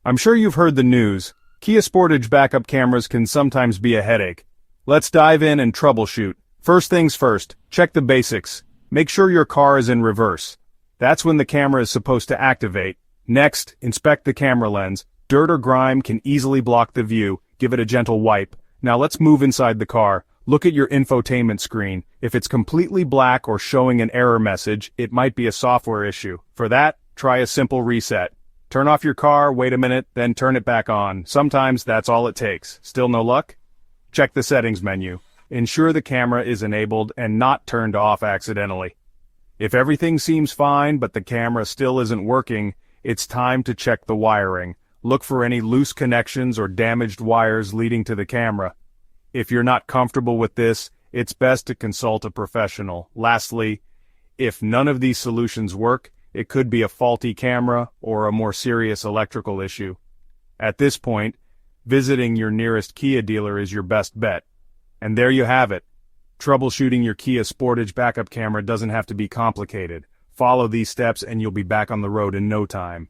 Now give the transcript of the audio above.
I'm sure you've heard the news. Kia Sportage backup cameras can sometimes be a headache. Let's dive in and troubleshoot. First things first, check the basics. Make sure your car is in reverse. That's when the camera is supposed to activate. Next, inspect the camera lens. Dirt or grime can easily block the view. Give it a gentle wipe. Now let's move inside the car. Look at your infotainment screen. If it's completely black or showing an error message, it might be a software issue. For that, try a simple reset. Turn off your car, wait a minute, then turn it back on. Sometimes that's all it takes. Still no luck? Check the settings menu. Ensure the camera is enabled and not turned off accidentally. If everything seems fine but the camera still isn't working, it's time to check the wiring. Look for any loose connections or damaged wires leading to the camera. If you're not comfortable with this, it's best to consult a professional. Lastly, if none of these solutions work, it could be a faulty camera or a more serious electrical issue. At this point, visiting your nearest Kia dealer is your best bet. And there you have it. Troubleshooting your Kia Sportage backup camera doesn't have to be complicated. Follow these steps and you'll be back on the road in no time.